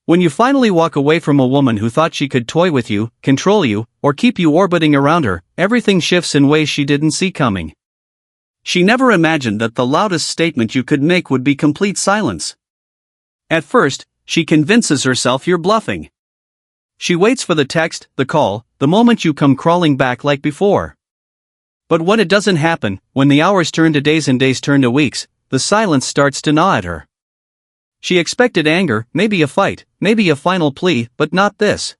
When you finally walk away from a woman who thought she could toy with you, control you, or keep you orbiting around her, everything shifts in ways she didn't see coming. She never imagined that the loudest statement you could make would be complete silence. At first, she convinces herself you're bluffing. She waits for the text, the call, the moment you come crawling back like before. But when it doesn't happen, when the hours turn to days and days turn to weeks, the silence starts to gnaw at her. She expected anger, maybe a fight, maybe a final plea, but not this.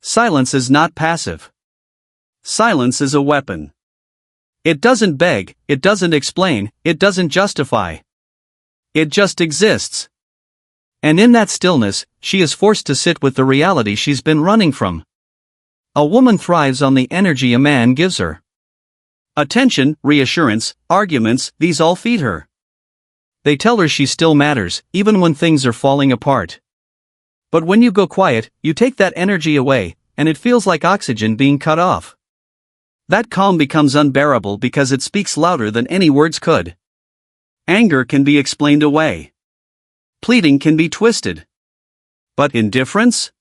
Silence is not passive. Silence is a weapon. It doesn't beg, it doesn't explain, it doesn't justify. It just exists. And in that stillness, she is forced to sit with the reality she's been running from. A woman thrives on the energy a man gives her. Attention, reassurance, arguments, these all feed her. They tell her she still matters, even when things are falling apart. But when you go quiet, you take that energy away, and it feels like oxygen being cut off. That calm becomes unbearable because it speaks louder than any words could. Anger can be explained away. Pleading can be twisted. But indifference?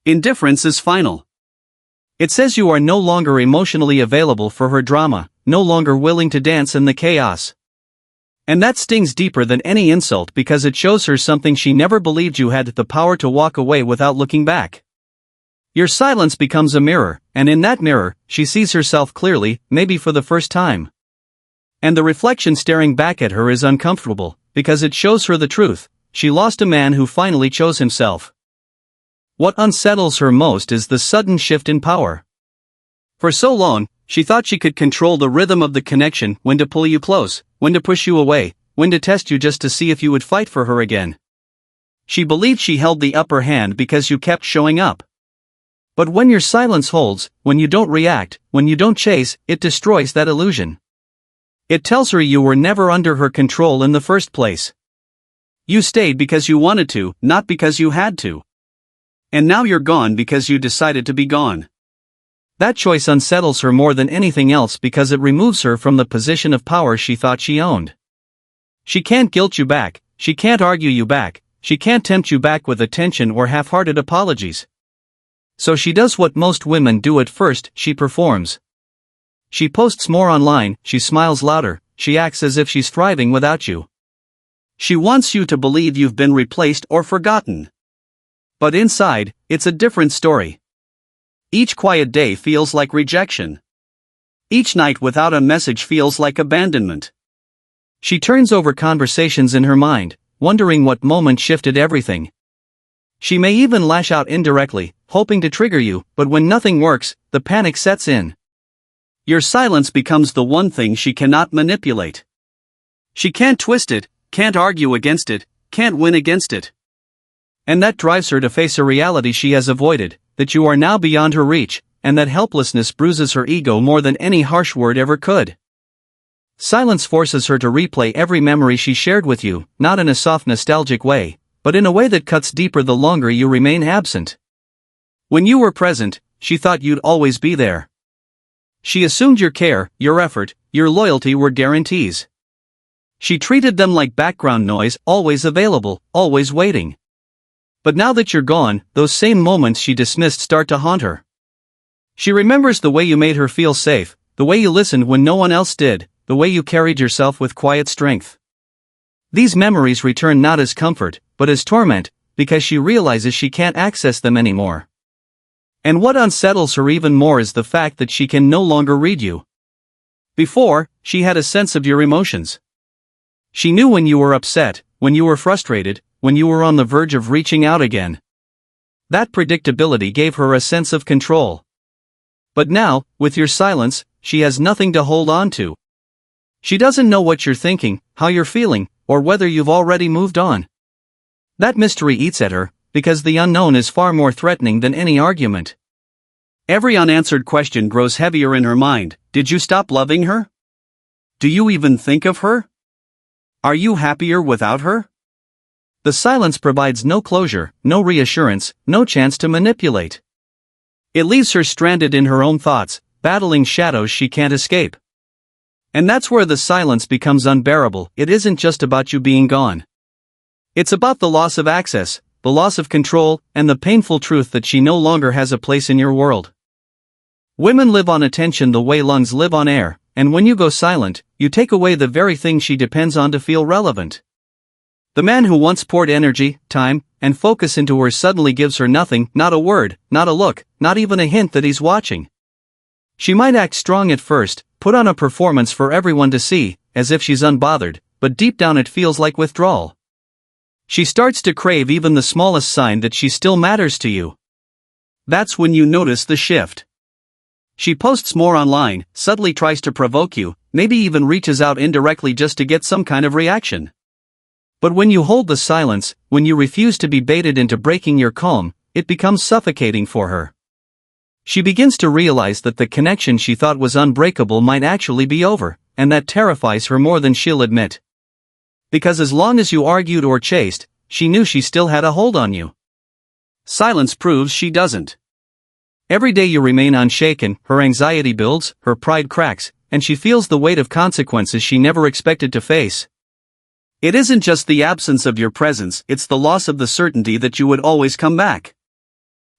Indifference is final. It says you are no longer emotionally available for her drama, no longer willing to dance in the chaos. And that stings deeper than any insult because it shows her something she never believed you had the power to walk away without looking back. Your silence becomes a mirror, and in that mirror, she sees herself clearly, maybe for the first time. And the reflection staring back at her is uncomfortable, because it shows her the truth. She lost a man who finally chose himself. What unsettles her most is the sudden shift in power. For so long, she thought she could control the rhythm of the connection, when to pull you close, when to push you away, when to test you just to see if you would fight for her again. She believed she held the upper hand because you kept showing up. But when your silence holds, when you don't react, when you don't chase, it destroys that illusion. It tells her you were never under her control in the first place. You stayed because you wanted to, not because you had to. And now you're gone because you decided to be gone. That choice unsettles her more than anything else because it removes her from the position of power she thought she owned. She can't guilt you back, she can't argue you back, she can't tempt you back with attention or half-hearted apologies. So she does what most women do at first, she performs. She posts more online, she smiles louder, she acts as if she's thriving without you. She wants you to believe you've been replaced or forgotten. But inside, it's a different story. Each quiet day feels like rejection. Each night without a message feels like abandonment. She turns over conversations in her mind, wondering what moment shifted everything. She may even lash out indirectly, hoping to trigger you, but when nothing works, the panic sets in. Your silence becomes the one thing she cannot manipulate. She can't twist it, can't argue against it, can't win against it. And that drives her to face a reality she has avoided, that you are now beyond her reach, and that helplessness bruises her ego more than any harsh word ever could. Silence forces her to replay every memory she shared with you, not in a soft nostalgic way, but in a way that cuts deeper the longer you remain absent. When you were present, she thought you'd always be there. She assumed your care, your effort, your loyalty were guarantees. She treated them like background noise, always available, always waiting. But now that you're gone, those same moments she dismissed start to haunt her. She remembers the way you made her feel safe, the way you listened when no one else did, the way you carried yourself with quiet strength. These memories return not as comfort, but as torment, because she realizes she can't access them anymore. And what unsettles her even more is the fact that she can no longer read you. Before, she had a sense of your emotions. She knew when you were upset, when you were frustrated, when you were on the verge of reaching out again. That predictability gave her a sense of control. But now, with your silence, she has nothing to hold on to. She doesn't know what you're thinking, how you're feeling, or whether you've already moved on. That mystery eats at her, because the unknown is far more threatening than any argument. Every unanswered question grows heavier in her mind. Did you stop loving her? Do you even think of her? Are you happier without her? The silence provides no closure, no reassurance, no chance to manipulate. It leaves her stranded in her own thoughts, battling shadows she can't escape. And that's where the silence becomes unbearable. It isn't just about you being gone. It's about the loss of access, the loss of control, and the painful truth that she no longer has a place in your world. Women live on attention the way lungs live on air, and when you go silent, you take away the very thing she depends on to feel relevant. The man who once poured energy, time, and focus into her suddenly gives her nothing, not a word, not a look, not even a hint that he's watching. She might act strong at first, put on a performance for everyone to see, as if she's unbothered, but deep down it feels like withdrawal. She starts to crave even the smallest sign that she still matters to you. That's when you notice the shift. She posts more online, subtly tries to provoke you, maybe even reaches out indirectly just to get some kind of reaction. But when you hold the silence, when you refuse to be baited into breaking your calm, it becomes suffocating for her. She begins to realize that the connection she thought was unbreakable might actually be over, and that terrifies her more than she'll admit. Because as long as you argued or chased, she knew she still had a hold on you. Silence proves she doesn't. Every day you remain unshaken, her anxiety builds, her pride cracks, and she feels the weight of consequences she never expected to face. It isn't just the absence of your presence, it's the loss of the certainty that you would always come back.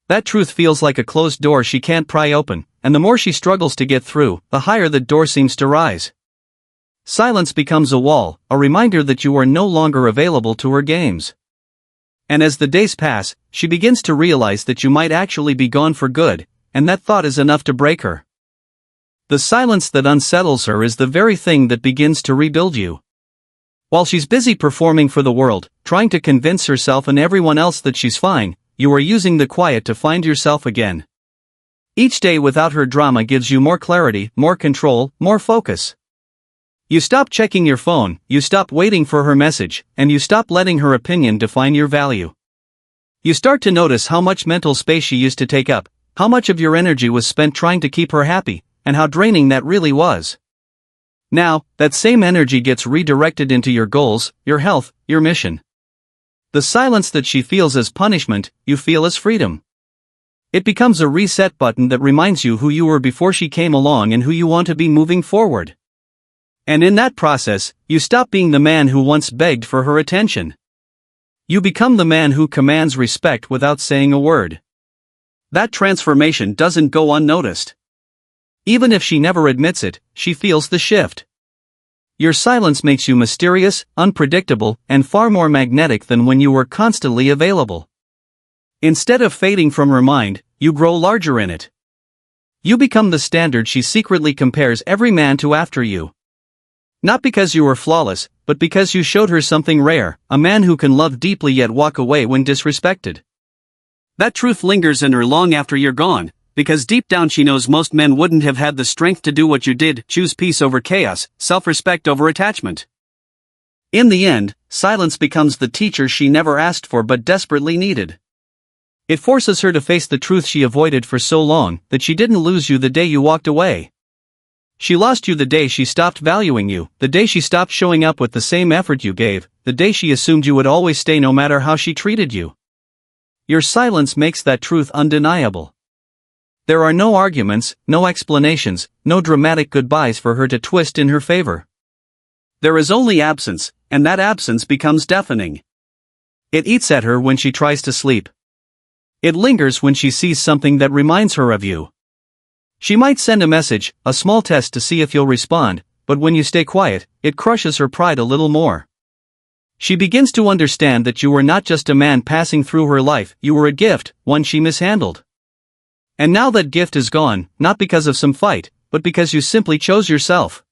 That truth feels like a closed door she can't pry open, and the more she struggles to get through, the higher the door seems to rise. Silence becomes a wall, a reminder that you are no longer available to her games. And as the days pass, she begins to realize that you might actually be gone for good, and that thought is enough to break her. The silence that unsettles her is the very thing that begins to rebuild you. While she's busy performing for the world, trying to convince herself and everyone else that she's fine, you are using the quiet to find yourself again. Each day without her drama gives you more clarity, more control, more focus. You stop checking your phone, you stop waiting for her message, and you stop letting her opinion define your value. You start to notice how much mental space she used to take up, how much of your energy was spent trying to keep her happy, and how draining that really was. Now, that same energy gets redirected into your goals, your health, your mission. The silence that she feels as punishment, you feel as freedom. It becomes a reset button that reminds you who you were before she came along and who you want to be moving forward. And in that process, you stop being the man who once begged for her attention. You become the man who commands respect without saying a word. That transformation doesn't go unnoticed. Even if she never admits it, she feels the shift. Your silence makes you mysterious, unpredictable, and far more magnetic than when you were constantly available. Instead of fading from her mind, you grow larger in it. You become the standard she secretly compares every man to after you. Not because you were flawless, but because you showed her something rare, a man who can love deeply yet walk away when disrespected. That truth lingers in her long after you're gone, because deep down she knows most men wouldn't have had the strength to do what you did, choose peace over chaos, self-respect over attachment. In the end, silence becomes the teacher she never asked for but desperately needed. It forces her to face the truth she avoided for so long, that she didn't lose you the day you walked away. She lost you the day she stopped valuing you, the day she stopped showing up with the same effort you gave, the day she assumed you would always stay no matter how she treated you. Your silence makes that truth undeniable. There are no arguments, no explanations, no dramatic goodbyes for her to twist in her favor. There is only absence, and that absence becomes deafening. It eats at her when she tries to sleep. It lingers when she sees something that reminds her of you. She might send a message, a small test to see if you'll respond, but when you stay quiet, it crushes her pride a little more. She begins to understand that you were not just a man passing through her life, you were a gift, one she mishandled. And now that gift is gone, not because of some fight, but because you simply chose yourself.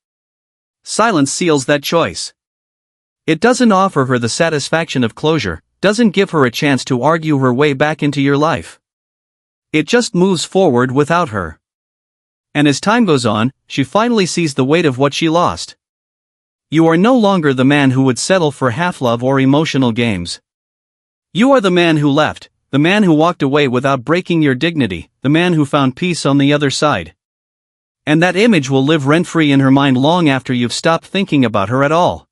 Silence seals that choice. It doesn't offer her the satisfaction of closure, doesn't give her a chance to argue her way back into your life. It just moves forward without her. And as time goes on, she finally sees the weight of what she lost. You are no longer the man who would settle for half-love or emotional games. You are the man who left, the man who walked away without breaking your dignity, the man who found peace on the other side. And that image will live rent-free in her mind long after you've stopped thinking about her at all.